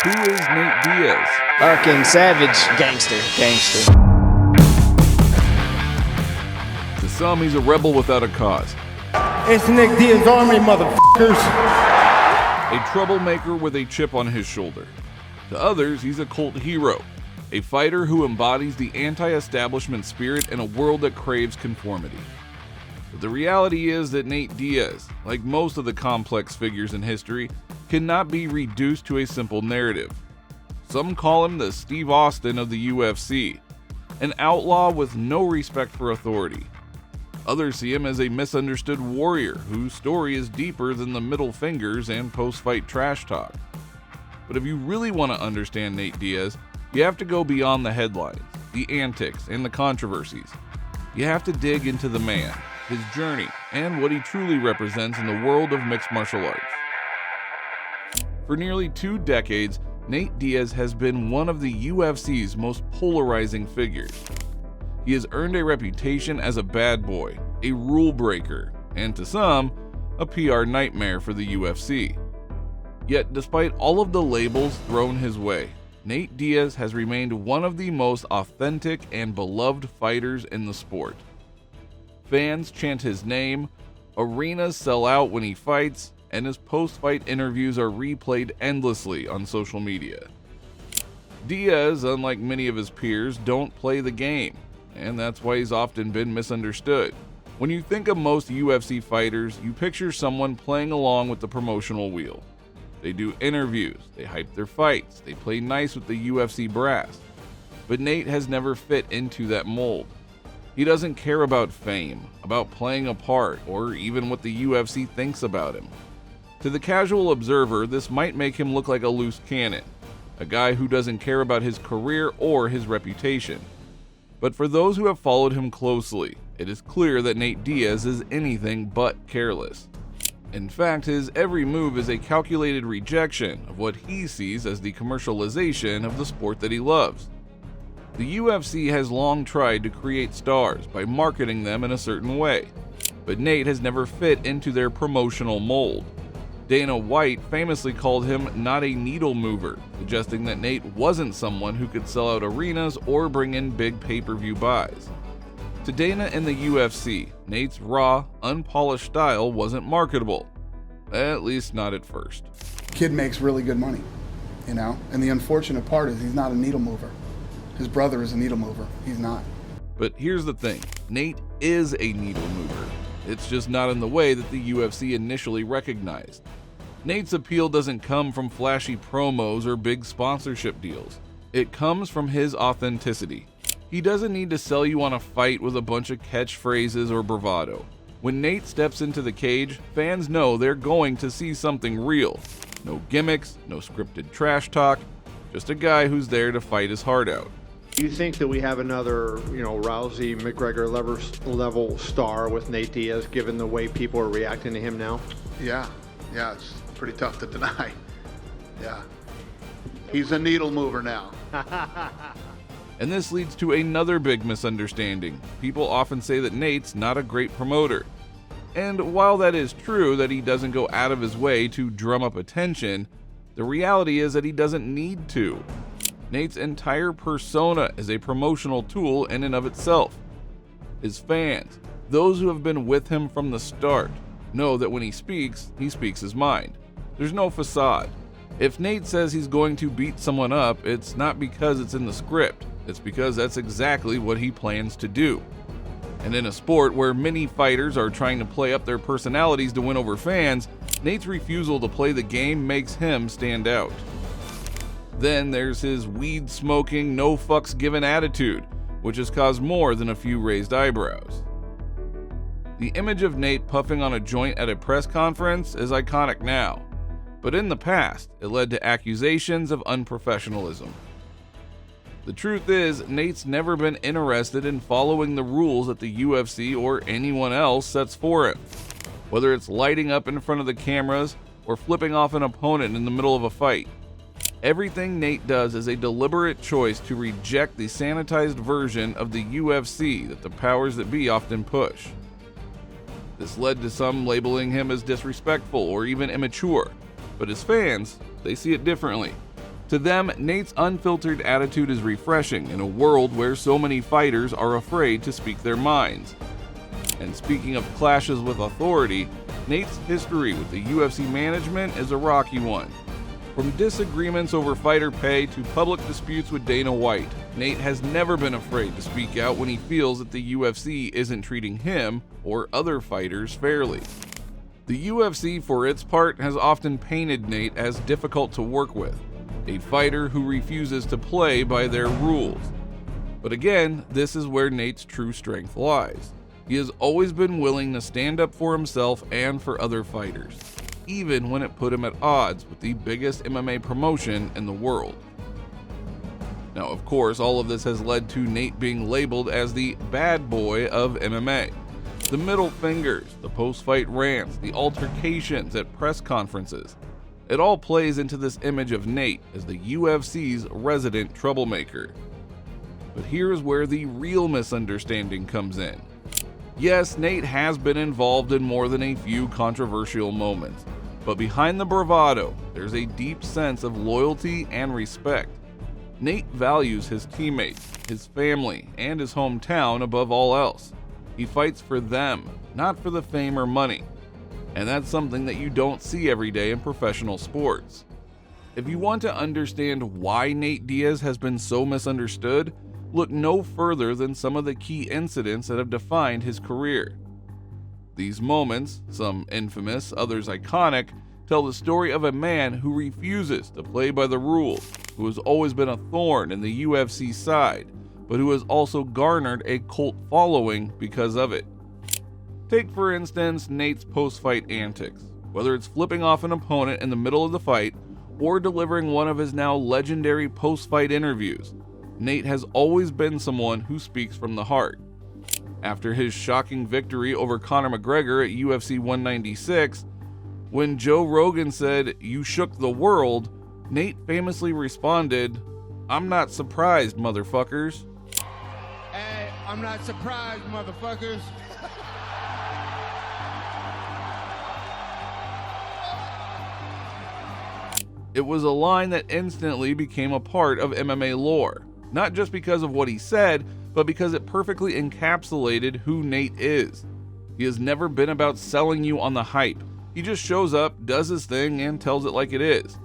Who is Nate Diaz? Barking savage, gangster. To some, he's a rebel without a cause. It's Nate Diaz Army, motherfuckers. A troublemaker with a chip on his shoulder. To others, he's a cult hero. A fighter who embodies the anti-establishment spirit in a world that craves conformity. But the reality is that Nate Diaz, like most of the complex figures in history, cannot be reduced to a simple narrative. Some call him the Steve Austin of the UFC, an outlaw with no respect for authority. Others see him as a misunderstood warrior whose story is deeper than the middle fingers and post-fight trash talk. But if you really want to understand Nate Diaz, you have to go beyond the headlines, the antics, and the controversies. You have to dig into the man, his journey, and what he truly represents in the world of mixed martial arts. For nearly 2 decades, Nate Diaz has been one of the UFC's most polarizing figures. He has earned a reputation as a bad boy, a rule breaker, and to some, a PR nightmare for the UFC. Yet, despite all of the labels thrown his way, Nate Diaz has remained one of the most authentic and beloved fighters in the sport. Fans chant his name, arenas sell out when he fights, and his post-fight interviews are replayed endlessly on social media. Diaz, unlike many of his peers, don't play the game, and that's why he's often been misunderstood. When you think of most UFC fighters, you picture someone playing along with the promotional wheel. They do interviews, they hype their fights, they play nice with the UFC brass. But Nate has never fit into that mold. He doesn't care about fame, about playing a part, or even what the UFC thinks about him. To the casual observer, this might make him look like a loose cannon, a guy who doesn't care about his career or his reputation. But for those who have followed him closely, it is clear that Nate Diaz is anything but careless. In fact, his every move is a calculated rejection of what he sees as the commercialization of the sport that he loves. The UFC has long tried to create stars by marketing them in a certain way, but Nate has never fit into their promotional mold. Dana White famously called him not a needle mover, suggesting that Nate wasn't someone who could sell out arenas or bring in big pay-per-view buys. To Dana and the UFC, Nate's raw, unpolished style wasn't marketable, at least not at first. Kid makes really good money, and the unfortunate part is he's not a needle mover. His brother is a needle mover. He's not. But here's the thing, Nate is a needle mover. It's just not in the way that the UFC initially recognized. Nate's appeal doesn't come from flashy promos or big sponsorship deals. It comes from his authenticity. He doesn't need to sell you on a fight with a bunch of catchphrases or bravado. When Nate steps into the cage, fans know they're going to see something real. No gimmicks, no scripted trash talk, just a guy who's there to fight his heart out. Do you think that we have another, Rousey, McGregor level star with Nate Diaz, given the way people are reacting to him now? Yeah, it's pretty tough to deny. Yeah, he's a needle mover now. And this leads to another big misunderstanding. People often say that Nate's not a great promoter. And while that is true that he doesn't go out of his way to drum up attention, the reality is that he doesn't need to. Nate's entire persona is a promotional tool in and of itself. His fans, those who have been with him from the start, know that when he speaks his mind. There's no facade. If Nate says he's going to beat someone up, it's not because it's in the script. It's because that's exactly what he plans to do. And in a sport where many fighters are trying to play up their personalities to win over fans, Nate's refusal to play the game makes him stand out. Then there's his weed-smoking, no-fucks-given attitude, which has caused more than a few raised eyebrows. The image of Nate puffing on a joint at a press conference is iconic now, but in the past, it led to accusations of unprofessionalism. The truth is, Nate's never been interested in following the rules that the UFC or anyone else sets for him, whether it's lighting up in front of the cameras or flipping off an opponent in the middle of a fight. Everything Nate does is a deliberate choice to reject the sanitized version of the UFC that the powers that be often push. This led to some labeling him as disrespectful or even immature, but his fans, they see it differently. To them, Nate's unfiltered attitude is refreshing in a world where so many fighters are afraid to speak their minds. And speaking of clashes with authority, Nate's history with the UFC management is a rocky one. From disagreements over fighter pay to public disputes with Dana White, Nate has never been afraid to speak out when he feels that the UFC isn't treating him or other fighters fairly. The UFC, for its part, has often painted Nate as difficult to work with, a fighter who refuses to play by their rules. But again, this is where Nate's true strength lies. He has always been willing to stand up for himself and for other fighters, even when it put him at odds with the biggest MMA promotion in the world. Now, of course, all of this has led to Nate being labeled as the bad boy of MMA. The middle fingers, the post-fight rants, the altercations at press conferences. It all plays into this image of Nate as the UFC's resident troublemaker. But here's where the real misunderstanding comes in. Yes, Nate has been involved in more than a few controversial moments, but behind the bravado, there's a deep sense of loyalty and respect. Nate values his teammates, his family, and his hometown above all else. He fights for them, not for the fame or money. And that's something that you don't see every day in professional sports. If you want to understand why Nate Diaz has been so misunderstood, look no further than some of the key incidents that have defined his career. These moments, some infamous, others iconic, tell the story of a man who refuses to play by the rules, who has always been a thorn in the UFC side, but who has also garnered a cult following because of it. Take, for instance, Nate's post-fight antics, whether it's flipping off an opponent in the middle of the fight or delivering one of his now legendary post-fight interviews. Nate has always been someone who speaks from the heart. After his shocking victory over Conor McGregor at UFC 196, when Joe Rogan said, "You shook the world," Nate famously responded, "I'm not surprised, motherfuckers." Hey, I'm not surprised, motherfuckers. It was a line that instantly became a part of MMA lore, not just because of what he said, but because it perfectly encapsulated who Nate is. He has never been about selling you on the hype. He just shows up, does his thing, and tells it like it is.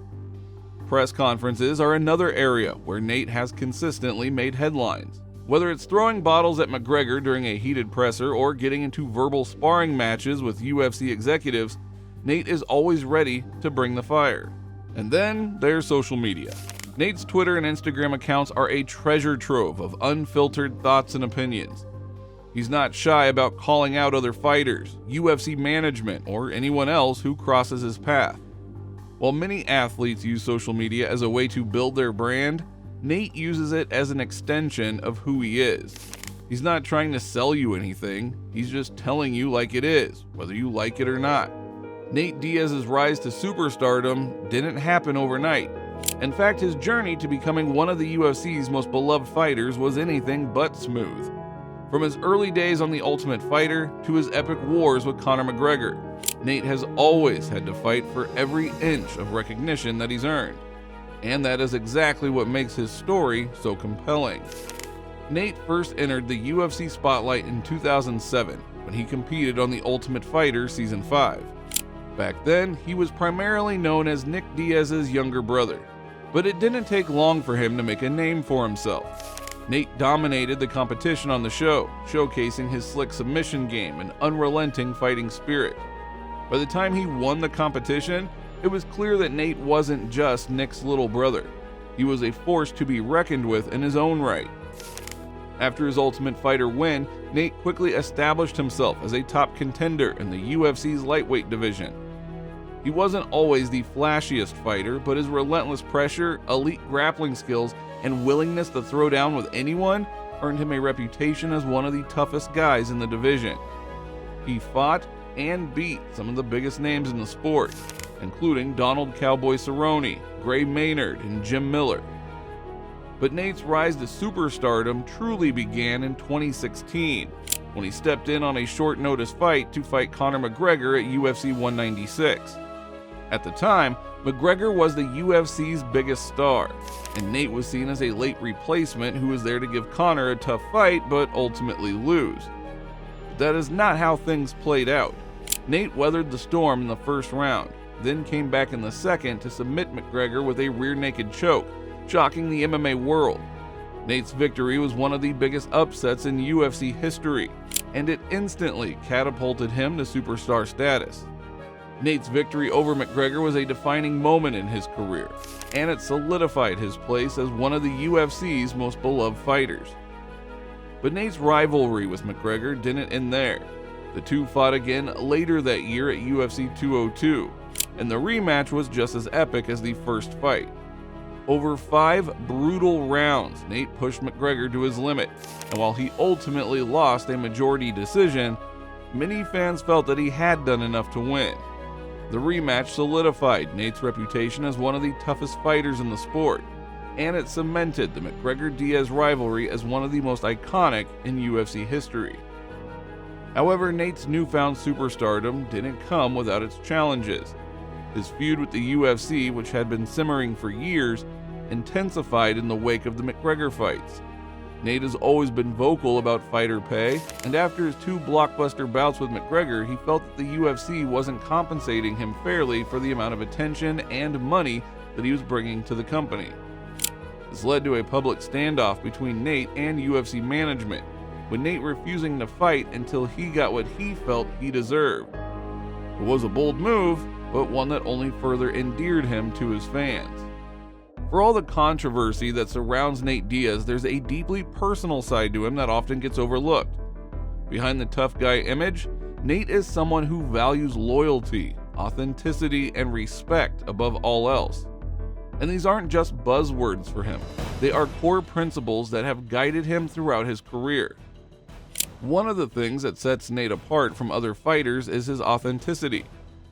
Press conferences are another area where Nate has consistently made headlines. Whether it's throwing bottles at McGregor during a heated presser or getting into verbal sparring matches with UFC executives, Nate is always ready to bring the fire. And then there's social media. Nate's Twitter and Instagram accounts are a treasure trove of unfiltered thoughts and opinions. He's not shy about calling out other fighters, UFC management, or anyone else who crosses his path. While many athletes use social media as a way to build their brand, Nate uses it as an extension of who he is. He's not trying to sell you anything, he's just telling you like it is, whether you like it or not. Nate Diaz's rise to superstardom didn't happen overnight. In fact, his journey to becoming one of the UFC's most beloved fighters was anything but smooth. From his early days on The Ultimate Fighter to his epic wars with Conor McGregor, Nate has always had to fight for every inch of recognition that he's earned. And that is exactly what makes his story so compelling. Nate first entered the UFC spotlight in 2007 when he competed on The Ultimate Fighter Season 5. Back then, he was primarily known as Nick Diaz's younger brother, but it didn't take long for him to make a name for himself. Nate dominated the competition on the show, showcasing his slick submission game and unrelenting fighting spirit. By the time he won the competition, it was clear that Nate wasn't just Nick's little brother. He was a force to be reckoned with in his own right. After his Ultimate Fighter win, Nate quickly established himself as a top contender in the UFC's lightweight division. He wasn't always the flashiest fighter, but his relentless pressure, elite grappling skills, and willingness to throw down with anyone earned him a reputation as one of the toughest guys in the division. He fought and beat some of the biggest names in the sport, including Donald "Cowboy" Cerrone, Gray Maynard, and Jim Miller. But Nate's rise to superstardom truly began in 2016, when he stepped in on a short-notice fight to fight Conor McGregor at UFC 196. At the time, McGregor was the UFC's biggest star, and Nate was seen as a late replacement who was there to give Conor a tough fight but ultimately lose. But that is not how things played out. Nate weathered the storm in the first round, then came back in the second to submit McGregor with a rear naked choke, shocking the MMA world. Nate's victory was one of the biggest upsets in UFC history, and it instantly catapulted him to superstar status. Nate's victory over McGregor was a defining moment in his career, and it solidified his place as one of the UFC's most beloved fighters. But Nate's rivalry with McGregor didn't end there. The two fought again later that year at UFC 202, and the rematch was just as epic as the first fight. Over 5 brutal rounds, Nate pushed McGregor to his limit, and while he ultimately lost a majority decision, many fans felt that he had done enough to win. The rematch solidified Nate's reputation as one of the toughest fighters in the sport, and it cemented the McGregor-Diaz rivalry as one of the most iconic in UFC history. However, Nate's newfound superstardom didn't come without its challenges. His feud with the UFC, which had been simmering for years, intensified in the wake of the McGregor fights. Nate has always been vocal about fighter pay, and after his 2 blockbuster bouts with McGregor, he felt that the UFC wasn't compensating him fairly for the amount of attention and money that he was bringing to the company. This led to a public standoff between Nate and UFC management, with Nate refusing to fight until he got what he felt he deserved. It was a bold move, but one that only further endeared him to his fans. For all the controversy that surrounds Nate Diaz, there's a deeply personal side to him that often gets overlooked. Behind the tough guy image, Nate is someone who values loyalty, authenticity, and respect above all else. And these aren't just buzzwords for him. They are core principles that have guided him throughout his career. One of the things that sets Nate apart from other fighters is his authenticity.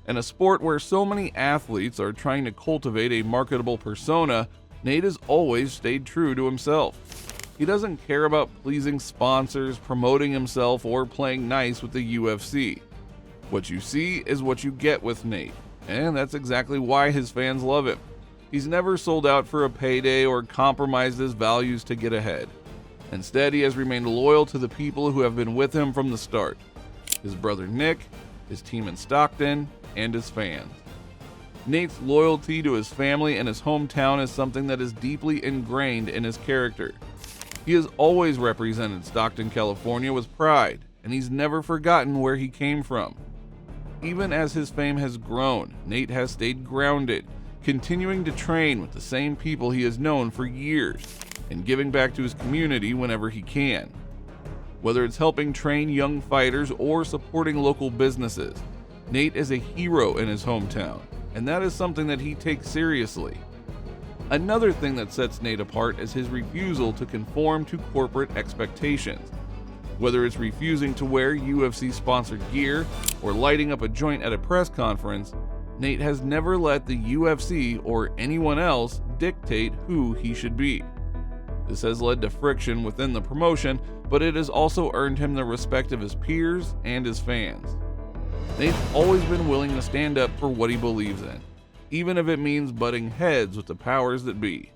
In a sport where so many athletes are trying to cultivate a marketable persona, Nate has always stayed true to himself. He doesn't care about pleasing sponsors, promoting himself, or playing nice with the UFC. What you see is what you get with Nate, and that's exactly why his fans love him. He's never sold out for a payday or compromised his values to get ahead. Instead, he has remained loyal to the people who have been with him from the start: his brother Nick, his team in Stockton, and his fans. Nate's loyalty to his family and his hometown is something that is deeply ingrained in his character. He has always represented Stockton, California with pride, and he's never forgotten where he came from. Even as his fame has grown, Nate has stayed grounded, continuing to train with the same people he has known for years, and giving back to his community whenever he can. Whether it's helping train young fighters or supporting local businesses, Nate is a hero in his hometown, and that is something that he takes seriously. Another thing that sets Nate apart is his refusal to conform to corporate expectations. Whether it's refusing to wear UFC-sponsored gear or lighting up a joint at a press conference, Nate has never let the UFC or anyone else dictate who he should be. This has led to friction within the promotion, but it has also earned him the respect of his peers and his fans. Nate's always been willing to stand up for what he believes in, even if it means butting heads with the powers that be.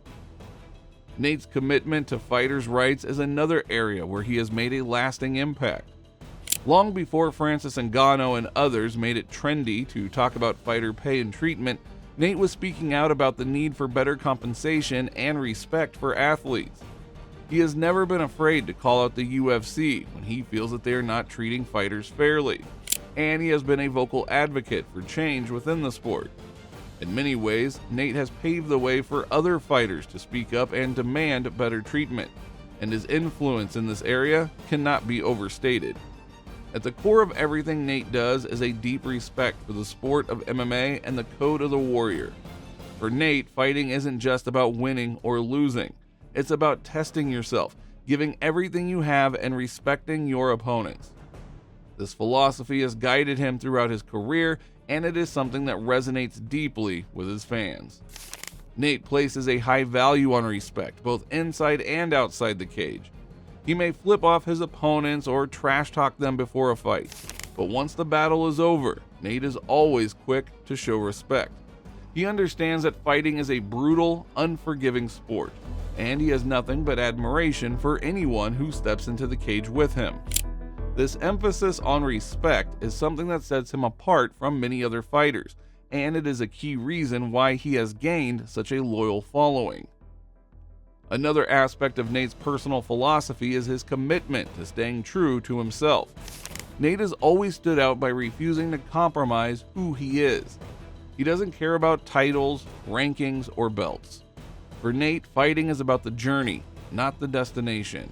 Nate's commitment to fighters' rights is another area where he has made a lasting impact. Long before Francis Ngannou and others made it trendy to talk about fighter pay and treatment, Nate was speaking out about the need for better compensation and respect for athletes. He has never been afraid to call out the UFC when he feels that they are not treating fighters fairly, and he has been a vocal advocate for change within the sport. In many ways, Nate has paved the way for other fighters to speak up and demand better treatment, and his influence in this area cannot be overstated. At the core of everything Nate does is a deep respect for the sport of MMA and the code of the warrior. For Nate, fighting isn't just about winning or losing. It's about testing yourself, giving everything you have, and respecting your opponents. This philosophy has guided him throughout his career, and it is something that resonates deeply with his fans. Nate places a high value on respect, both inside and outside the cage. He may flip off his opponents or trash talk them before a fight, but once the battle is over, Nate is always quick to show respect, He understands that fighting is a brutal, unforgiving sport, and he has nothing but admiration for anyone who steps into the cage with him. This emphasis on respect is something that sets him apart from many other fighters, and it is a key reason why he has gained such a loyal following. Another aspect of Nate's personal philosophy is his commitment to staying true to himself. Nate has always stood out by refusing to compromise who he is. He doesn't care about titles, rankings, or belts. For Nate, fighting is about the journey, not the destination.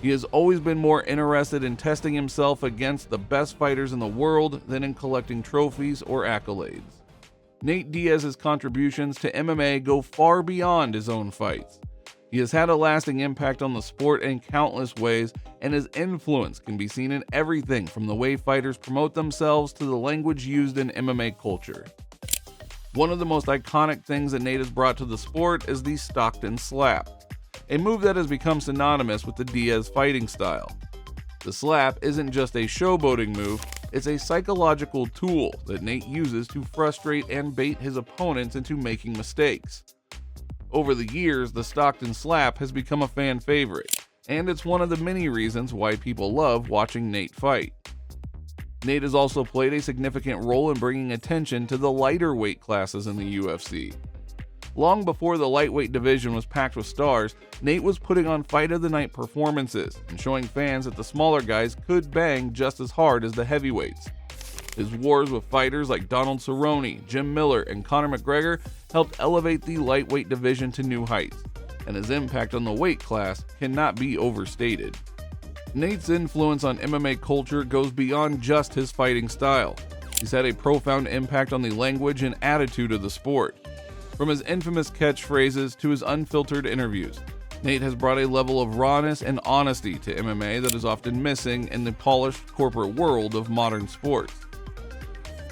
He has always been more interested in testing himself against the best fighters in the world than in collecting trophies or accolades. Nate Diaz's contributions to MMA go far beyond his own fights. He has had a lasting impact on the sport in countless ways, and his influence can be seen in everything from the way fighters promote themselves to the language used in MMA culture. One of the most iconic things that Nate has brought to the sport is the Stockton slap, a move that has become synonymous with the Diaz fighting style. The slap isn't just a showboating move, it's a psychological tool that Nate uses to frustrate and bait his opponents into making mistakes. Over the years, the Stockton slap has become a fan favorite, and it's one of the many reasons why people love watching Nate fight. Nate has also played a significant role in bringing attention to the lighter weight classes in the UFC. Long before the lightweight division was packed with stars, Nate was putting on fight of the night performances and showing fans that the smaller guys could bang just as hard as the heavyweights. His wars with fighters like Donald Cerrone, Jim Miller, and Conor McGregor helped elevate the lightweight division to new heights, and his impact on the weight class cannot be overstated. Nate's influence on MMA culture goes beyond just his fighting style. He's had a profound impact on the language and attitude of the sport. From his infamous catchphrases to his unfiltered interviews, Nate has brought a level of rawness and honesty to MMA that is often missing in the polished corporate world of modern sports.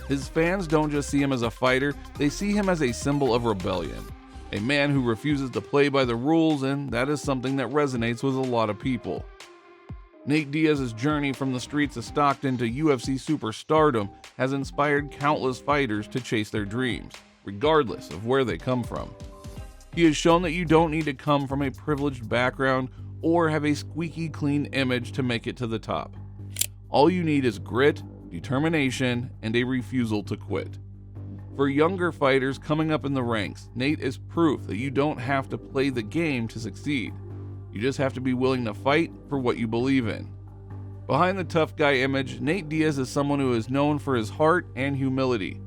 His fans don't just see him as a fighter, they see him as a symbol of rebellion, a man who refuses to play by the rules, and that is something that resonates with a lot of people. Nate Diaz's journey from the streets of Stockton to UFC superstardom has inspired countless fighters to chase their dreams, regardless of where they come from. He has shown that you don't need to come from a privileged background or have a squeaky clean image to make it to the top. All you need is grit, determination, and a refusal to quit. For younger fighters coming up in the ranks, Nate is proof that you don't have to play the game to succeed. You just have to be willing to fight for what you believe in. Behind the tough guy image, Nate Diaz is someone who is known for his heart and humility.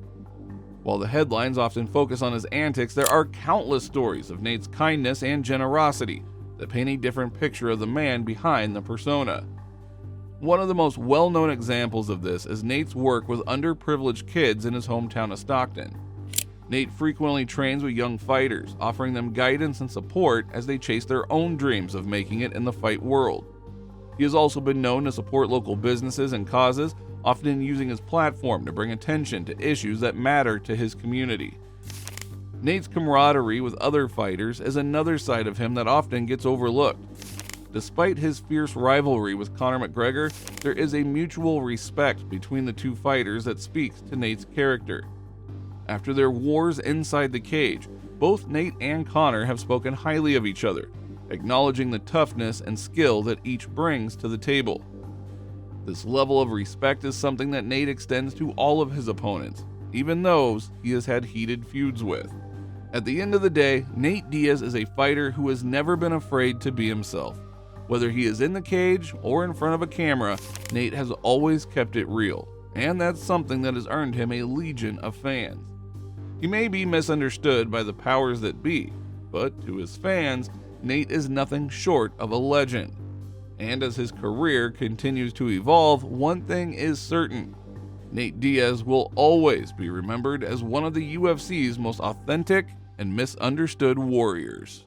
While the headlines often focus on his antics, there are countless stories of Nate's kindness and generosity that paint a different picture of the man behind the persona. One of the most well-known examples of this is Nate's work with underprivileged kids in his hometown of Stockton. Nate frequently trains with young fighters, offering them guidance and support as they chase their own dreams of making it in the fight world. He has also been known to support local businesses and causes, often using his platform to bring attention to issues that matter to his community. Nate's camaraderie with other fighters is another side of him that often gets overlooked. Despite his fierce rivalry with Conor McGregor, there is a mutual respect between the two fighters that speaks to Nate's character. After their wars inside the cage, both Nate and Conor have spoken highly of each other, acknowledging the toughness and skill that each brings to the table. This level of respect is something that Nate extends to all of his opponents, even those he has had heated feuds with. At the end of the day, Nate Diaz is a fighter who has never been afraid to be himself. Whether he is in the cage or in front of a camera, Nate has always kept it real, and that's something that has earned him a legion of fans. He may be misunderstood by the powers that be, but to his fans, Nate is nothing short of a legend. And as his career continues to evolve, one thing is certain: Nate Diaz will always be remembered as one of the UFC's most authentic and misunderstood warriors.